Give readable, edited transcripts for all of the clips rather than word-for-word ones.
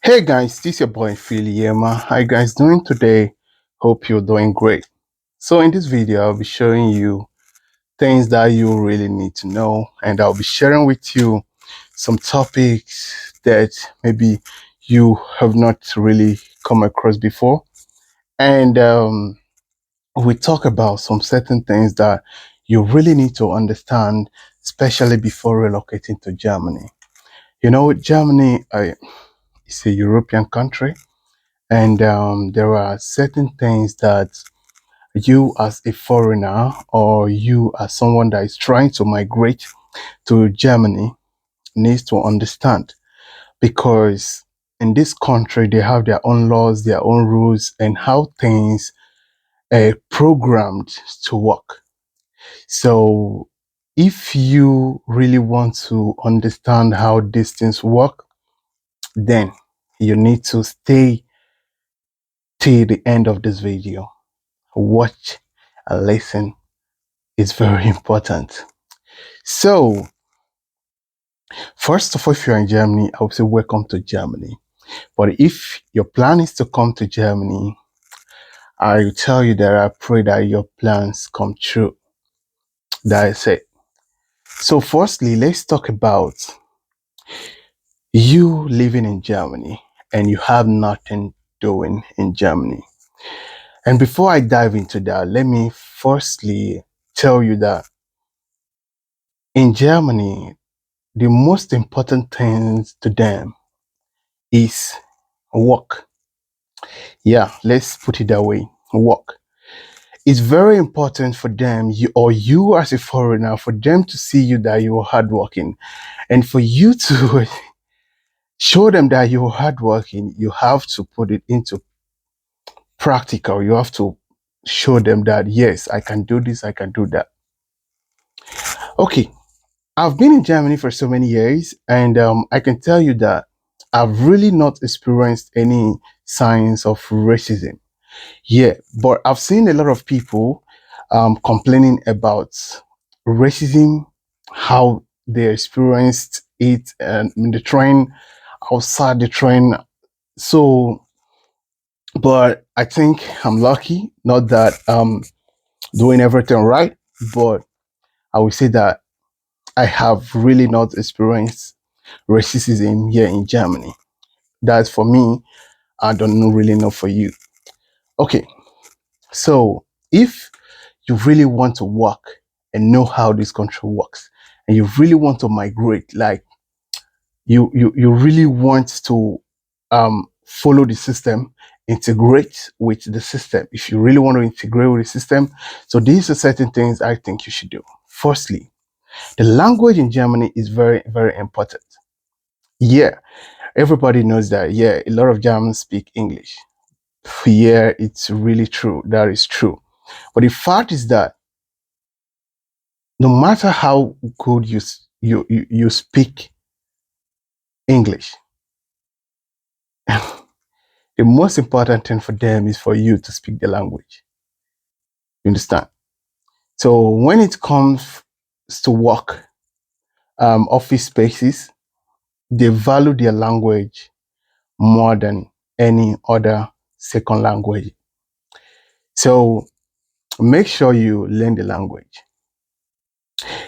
Hey guys, this is your boy Phil Yema. How you guys doing today? Hope you're doing great. So in this video, I'll be showing you things that you really need to know, and I'll be sharing with you some topics that maybe you have not really come across before. And we talk about some certain things that you really need to understand, especially before relocating to Germany. You know, Germany is a European country, and there are certain things that you as a foreigner or you as someone that is trying to migrate to Germany needs to understand, because in this country they have their own laws, their own rules, and how things are programmed to work. So if you really want to understand how these things work, then you need to stay till the end of this video. Watch and listen is very important. So, first of all, if you're in Germany, I would say welcome to Germany. But if your plan is to come to Germany, I will tell you that I pray that your plans come true. That is it. So, firstly, let's talk about you living in Germany and you have nothing doing in Germany. And before I dive into that, let me firstly tell you that in Germany, the most important things to them is work. Yeah, let's put it that way. Work. It's very important for them, you as a foreigner, for them to see you that you are hardworking. And for you to show them that you're hardworking, you have to put it into practical. You have to show them that, yes, I can do this, I can do that. Okay, I've been in Germany for so many years, and I can tell you that I've really not experienced any signs of racism. Yeah, but I've seen a lot of people complaining about racism, how they experienced it in the train, outside the train. So, but I think I'm lucky, not that I'm doing everything right, but I would say that I have really not experienced racism here in Germany. That's for me. I don't really know for you. Okay, so if you really want to work and know how this country works, and you really want to migrate, like you really want to follow the system, integrate with the system. If you really want to integrate with the system, so these are certain things I think you should do. Firstly, the language in Germany is very, very important. Yeah, everybody knows that. Yeah, a lot of Germans speak English. Yeah, it's really true. That is true. But the fact is that no matter how good you speak English, the most important thing for them is for you to speak the language. You understand? So when it comes to work, office spaces, they value their language more than any other second language. So make sure you learn the language.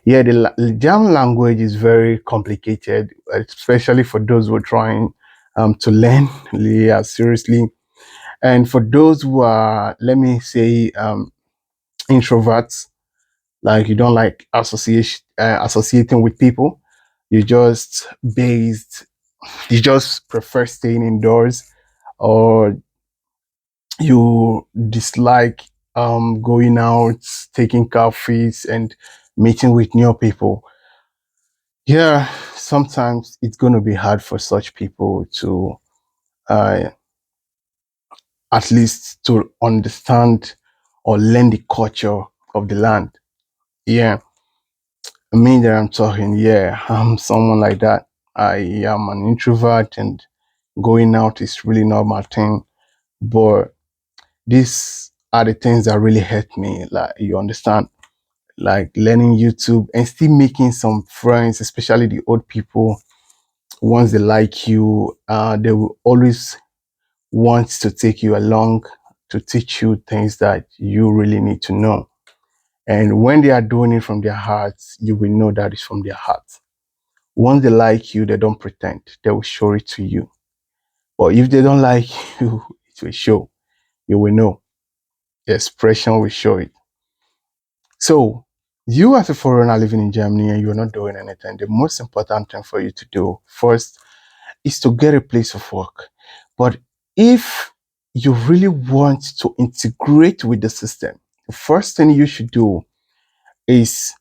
Yeah, the German language is very complicated, especially for those who are trying to learn yeah, seriously. And for those who are, let me say, introverts, like you don't like associating with people, you just based, you just prefer staying indoors, or you dislike going out, taking coffees, and meeting with new people. Yeah, sometimes it's going to be hard for such people to uh, at least to understand or learn the culture of the land. Yeah, me that I'm talking, yeah, I'm someone like that. I am an introvert, and going out is really not my thing. But these are the things that really hurt me. Like, you understand? Like learning YouTube and still making some friends, especially the old people. Once they like you, they will always want to take you along to teach you things that you really need to know. And when they are doing it from their hearts, you will know that it's from their hearts. Once they like you, they don't pretend. They will show it to you. But if they don't like you, it will show. You will know. The expression will show it. So, you as a foreigner living in Germany and you're not doing anything, the most important thing for you to do first is to get a place of work. But if you really want to integrate with the system, the first thing you should do is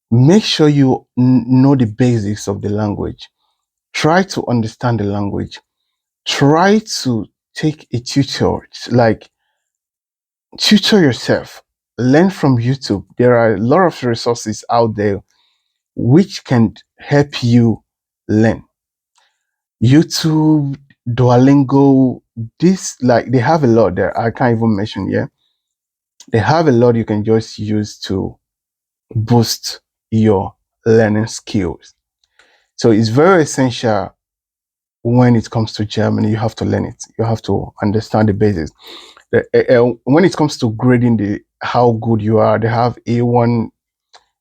make sure you know the basics of the language. Try to understand the language. Try to take a tutor, like tutor yourself. Learn from YouTube. There are a lot of resources out there which can help you learn. YouTube, Duolingo, this like they have a lot there. I can't even mention, yeah. They have a lot you can just use to boost your learning skills. So it's very essential when it comes to Germany, you have to learn it. You have to understand the basics. When it comes to grading the how good you are, they have A1,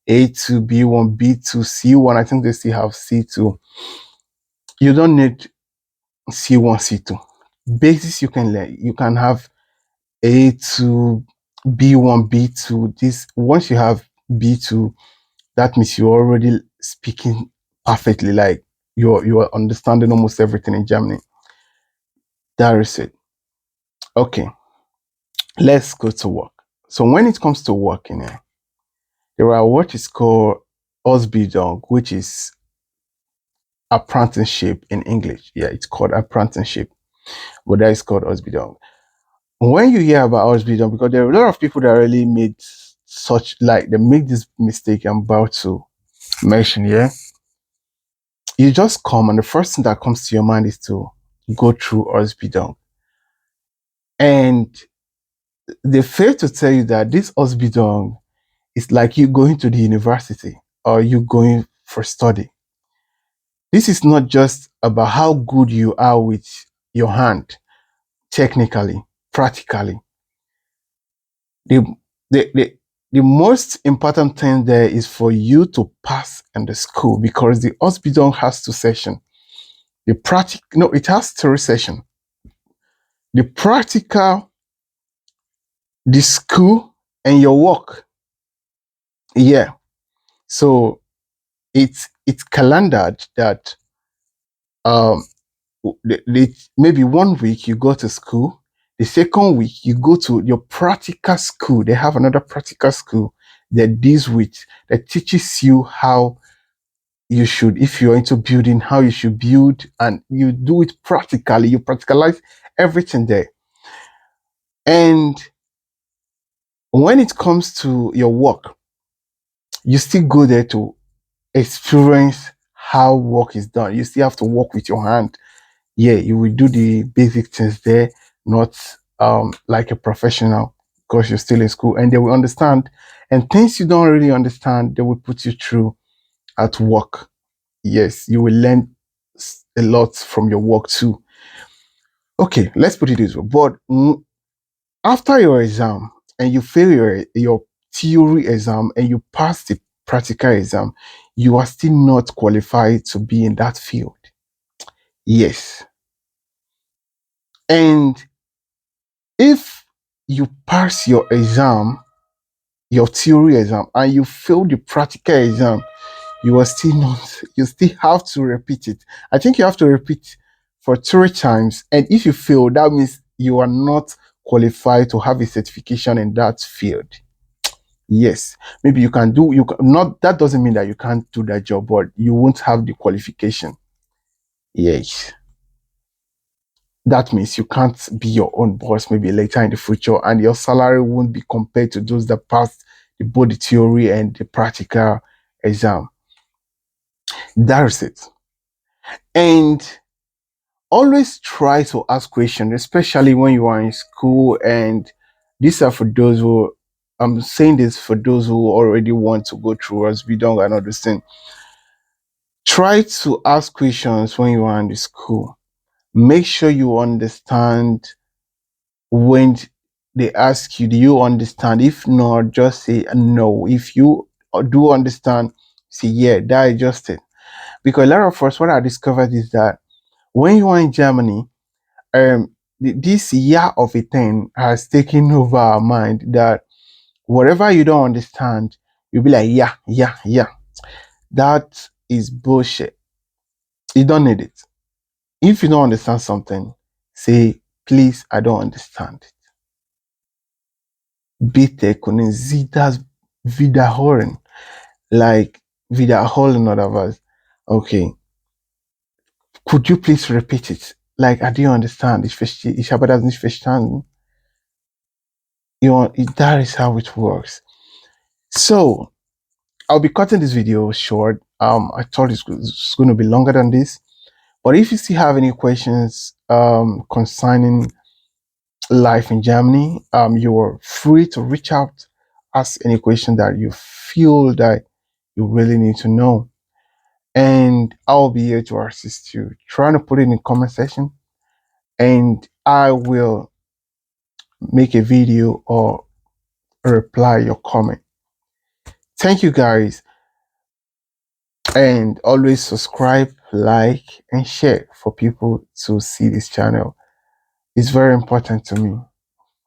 A2, B1, B2, C1. I think they still have C2. You don't need C1, C2. Basics you can learn. You can have A2, B1, B2. This once you have B2, that means you're already speaking perfectly. Like you're understanding almost everything in Germany. That is it. Okay, let's go to work. So when it comes to working, there are what is called Ausbildung, which is apprenticeship in English. Yeah, it's called apprenticeship, but that is called Ausbildung. When you hear about Ausbildung, because there are a lot of people that really made such like they make this mistake I'm about to mention. Yeah, you just come and the first thing that comes to your mind is to go through Ausbildung, and they fail to tell you that this Ausbildung is like you going to the university or you going for study. This is not just about how good you are with your hand, technically, practically. The, the most important thing there is for you to pass in the school because the hospital has two sessions. It has three sessions. The practical, the school, and your work. Yeah. So it's calendared that um maybe 1 week you go to school, the second week you go to your practical school. They have another practical school that deals with that teaches you how you should, if you're into building, how you should build, and you do it practically. You practicalize everything there. And when it comes to your work, you still go there to experience how work is done. You still have to work with your hand. Yeah, you will do the basic things there, not like a professional because you're still in school, and they will understand. And things you don't really understand, they will put you through at work. Yes, you will learn a lot from your work too. Okay, let's put it this way. But after your exam and you fail your theory exam and you pass the practical exam, you are still not qualified to be in that field. Yes. And if you pass your exam, your theory exam, and you fail the practical exam, you are still not, you still have to repeat it. I think you have to repeat for 3 times. And if you fail, that means you are not qualified to have a certification in that field. Yes, maybe you can, not, that doesn't mean that you can't do that job, but you won't have the qualification. Yes. That means you can't be your own boss maybe later in the future, and your salary won't be compared to those that passed both the theory and the practical exam. That's it. And always try to ask questions, especially when you are in school. And these are for those who, I'm saying this for those who already want to go through Ausbildung and understand. Try to ask questions when you are in the school. Make sure you understand when they ask you, do you understand? If not, just say no. If you do understand, say yeah, that is just it. Because a lot of us, what I discovered is that when you are in Germany, this year of a thing has taken over our mind that whatever you don't understand, you'll be like, yeah, yeah, yeah. That is bullshit. You don't need it. If you don't understand something, say, please, I don't understand it. Bitte können Sie das wiederholen? Like, wiederholen oder was? Okay. Could you please repeat it? Like, I didn't understand. Ich habe das nicht verstanden. That is how it works. So, I'll be cutting this video short. I thought it's going to be longer than this. But if you still have any questions concerning life in Germany, you're free to reach out, ask any question that you feel that you really need to know. And I'll be here to assist you. Try to put it in the comment section and I will make a video or reply your comment. Thank you guys. And always subscribe, like, and share for people to see this channel. It's very important to me.